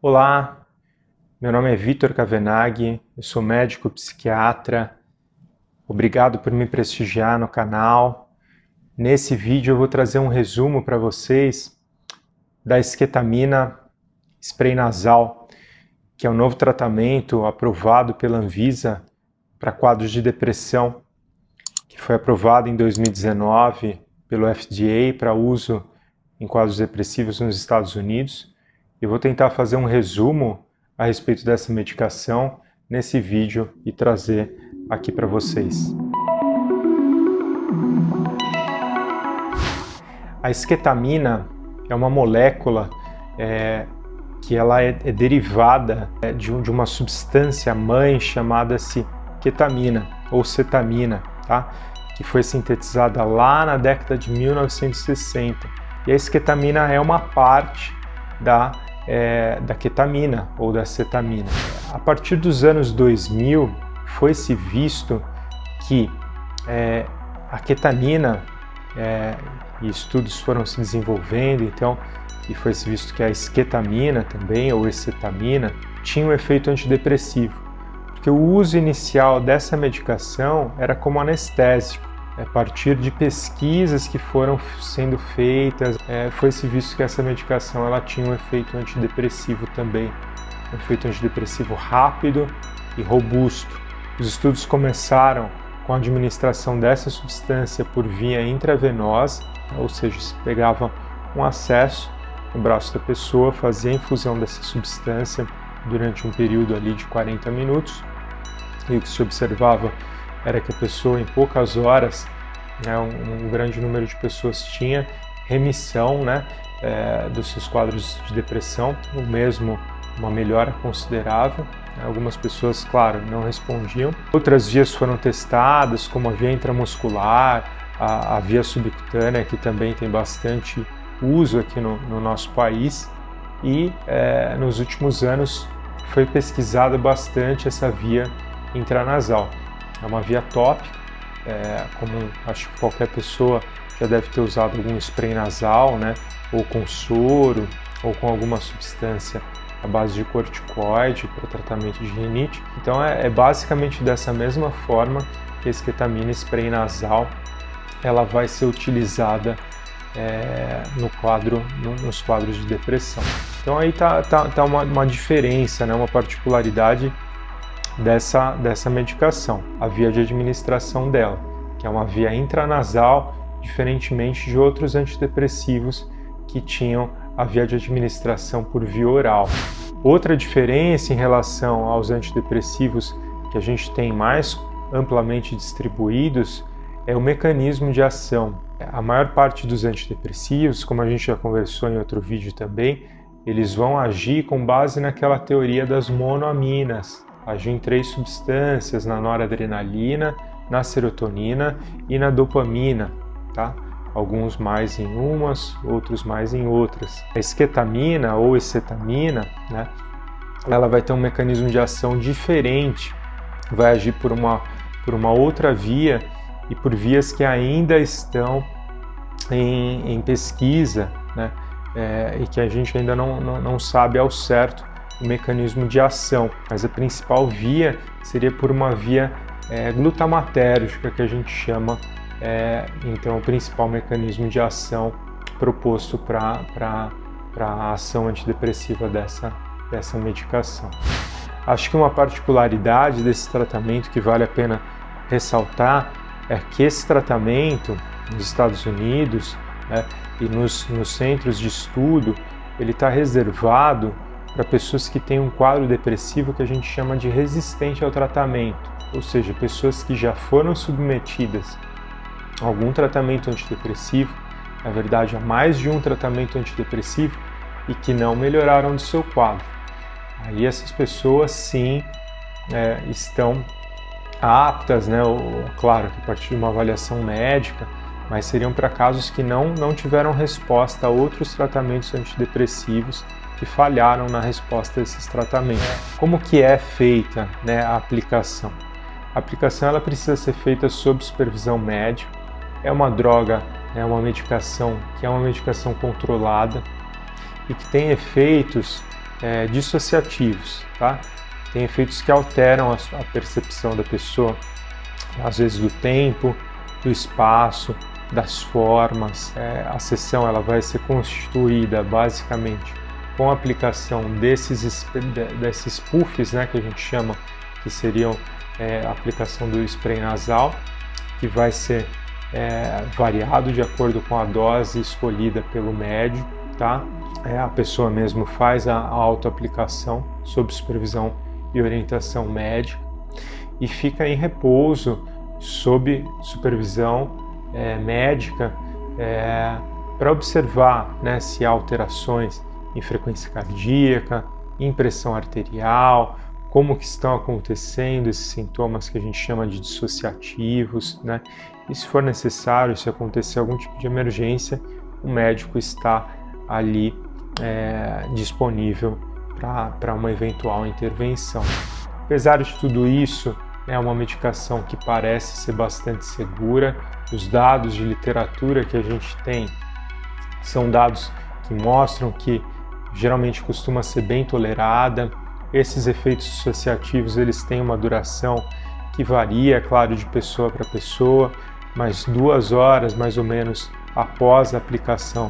Olá, meu nome é Vitor Cavenaghi, eu sou médico psiquiatra. Obrigado por me prestigiar no canal. Nesse vídeo eu vou trazer um resumo para vocês da esquetamina spray nasal, que é um novo tratamento aprovado pela Anvisa para quadros de depressão, que foi aprovado em 2019 pelo FDA para uso em quadros depressivos nos Estados Unidos. Eu vou tentar fazer um resumo a respeito dessa medicação nesse vídeo e trazer aqui para vocês. A esquetamina é uma molécula que ela é derivada de uma substância mãe chamada-se ketamina ou cetamina, tá? Que foi sintetizada lá na década de 1960. E a esquetamina é uma parte da ketamina ou da cetamina. A partir dos anos 2000 foi-se visto que a ketamina, e estudos foram se desenvolvendo, então, e foi-se visto que a esquetamina também, ou escetamina, tinha um efeito antidepressivo, porque o uso inicial dessa medicação era como anestésico. A partir de pesquisas que foram sendo feitas, foi-se visto que essa medicação ela tinha um efeito antidepressivo também, um efeito antidepressivo rápido e robusto. Os estudos começaram com a administração dessa substância por via intravenosa, ou seja, se pegava um acesso no braço da pessoa, fazia a infusão dessa substância durante um período ali de 40 minutos, e o que se observava era que a pessoa, em poucas horas, um grande número de pessoas tinha remissão dos seus quadros de depressão, ou mesmo uma melhora considerável. Algumas pessoas, claro, não respondiam. Outras vias foram testadas, como a via intramuscular, a via subcutânea, que também tem bastante uso aqui no nosso país. E nos últimos anos foi pesquisada bastante essa via intranasal. É uma via tópica, como acho que qualquer pessoa já deve ter usado algum spray nasal, ou com soro, ou com alguma substância à base de corticoide para tratamento de rinite. Então é basicamente dessa mesma forma que a esquetamina spray nasal ela vai ser utilizada nos quadros de depressão. Então aí tá uma diferença, uma particularidade dessa medicação, a via de administração dela, que é uma via intranasal, diferentemente de outros antidepressivos que tinham a via de administração por via oral. Outra diferença em relação aos antidepressivos que a gente tem mais amplamente distribuídos é o mecanismo de ação. A maior parte dos antidepressivos, como a gente já conversou em outro vídeo também, eles vão agir com base naquela teoria das monoaminas, agir em 3 substâncias, na noradrenalina, na serotonina e na dopamina, tá? Alguns mais em umas, outros mais em outras. A esquetamina ou escetamina, ela vai ter um mecanismo de ação diferente, vai agir por uma outra via e por vias que ainda estão em pesquisa, e que a gente ainda não sabe ao certo o mecanismo de ação, mas a principal via seria por uma via glutamatérgica, que a gente chama, então, o principal mecanismo de ação proposto para a ação antidepressiva dessa medicação. Acho que uma particularidade desse tratamento que vale a pena ressaltar é que esse tratamento nos Estados Unidos e nos centros de estudo, ele está reservado para pessoas que têm um quadro depressivo que a gente chama de resistente ao tratamento, ou seja, pessoas que já foram submetidas a algum tratamento antidepressivo, na verdade a mais de um tratamento antidepressivo, e que não melhoraram do seu quadro. Aí essas pessoas sim estão aptas, claro que a partir de uma avaliação médica, mas seriam para casos que não tiveram resposta a outros tratamentos antidepressivos que falharam na resposta a esses tratamentos. Como que é feita a aplicação? A aplicação ela precisa ser feita sob supervisão médica. É uma droga, é uma medicação que é uma medicação controlada e que tem efeitos dissociativos, tá? Tem efeitos que alteram a percepção da pessoa, às vezes do tempo, do espaço, das formas. A sessão ela vai ser constituída basicamente com a aplicação desses puffs, né, que a gente chama, que seriam a aplicação do spray nasal, que vai ser variado de acordo com a dose escolhida pelo médico, tá? A pessoa mesmo faz a autoaplicação sob supervisão e orientação médica e fica em repouso sob supervisão médica para observar, né, se há alterações em frequência cardíaca, em pressão arterial, como que estão acontecendo esses sintomas que a gente chama de dissociativos, né? E se for necessário, se acontecer algum tipo de emergência, o médico está ali disponível para uma eventual intervenção. Apesar de tudo isso, é uma medicação que parece ser bastante segura. Os dados de literatura que a gente tem são dados que mostram que geralmente costuma ser bem tolerada. Esses efeitos dissociativos eles têm uma duração que varia, claro, de pessoa para pessoa, mas 2 horas mais ou menos após a aplicação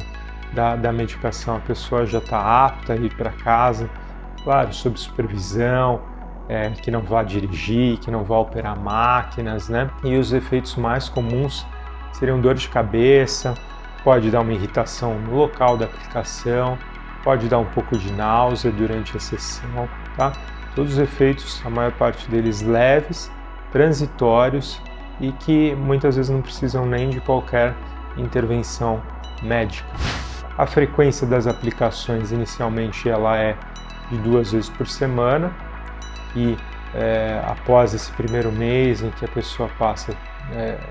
da medicação a pessoa já está apta a ir para casa, claro, sob supervisão, que não vá dirigir, que não vá operar máquinas, né? E os efeitos mais comuns seriam dor de cabeça, pode dar uma irritação no local da aplicação, pode dar um pouco de náusea durante a sessão, tá? Todos os efeitos, a maior parte deles leves, transitórios e que muitas vezes não precisam nem de qualquer intervenção médica. A frequência das aplicações inicialmente ela é de 2 vezes por semana e após esse primeiro mês em que a pessoa passa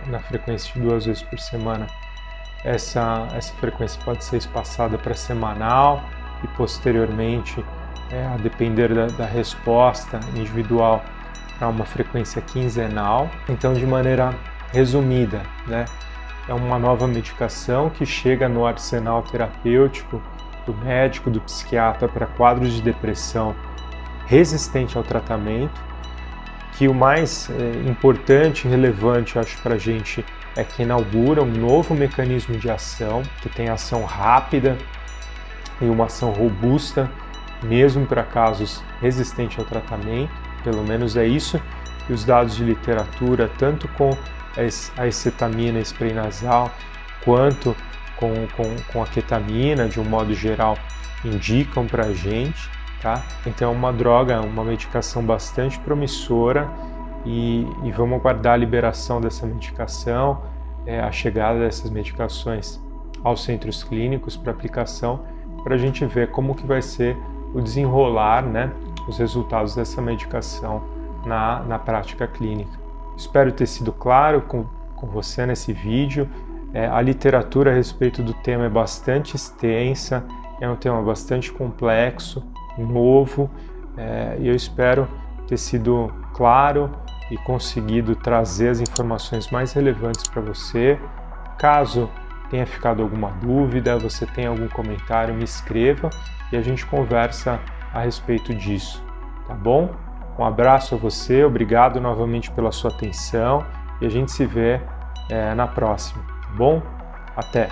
na frequência de 2 vezes por semana, essa frequência pode ser espaçada para semanal e posteriormente, a depender da resposta individual, para uma frequência quinzenal. Então, de maneira resumida, né, é uma nova medicação que chega no arsenal terapêutico do médico, do psiquiatra para quadros de depressão resistente ao tratamento, que o mais importante e relevante, acho, para a gente é que inaugura um novo mecanismo de ação, que tem ação rápida e uma ação robusta, mesmo para casos resistentes ao tratamento. Pelo menos é isso que os dados de literatura, tanto com a acetamina spray nasal, quanto com a ketamina, de um modo geral, indicam para a gente, tá? Então é uma droga, uma medicação bastante promissora e vamos aguardar a liberação dessa medicação, a chegada dessas medicações aos centros clínicos para aplicação, para a gente ver como que vai ser o desenrolar, né, os resultados dessa medicação na prática clínica. Espero ter sido claro com você nesse vídeo. A literatura a respeito do tema é bastante extensa, é um tema bastante complexo, novo, e eu espero ter sido claro e conseguido trazer as informações mais relevantes para você. Caso tenha ficado alguma dúvida, você tenha algum comentário, me escreva e a gente conversa a respeito disso, tá bom? Um abraço a você, obrigado novamente pela sua atenção e a gente se vê na próxima, tá bom? Até!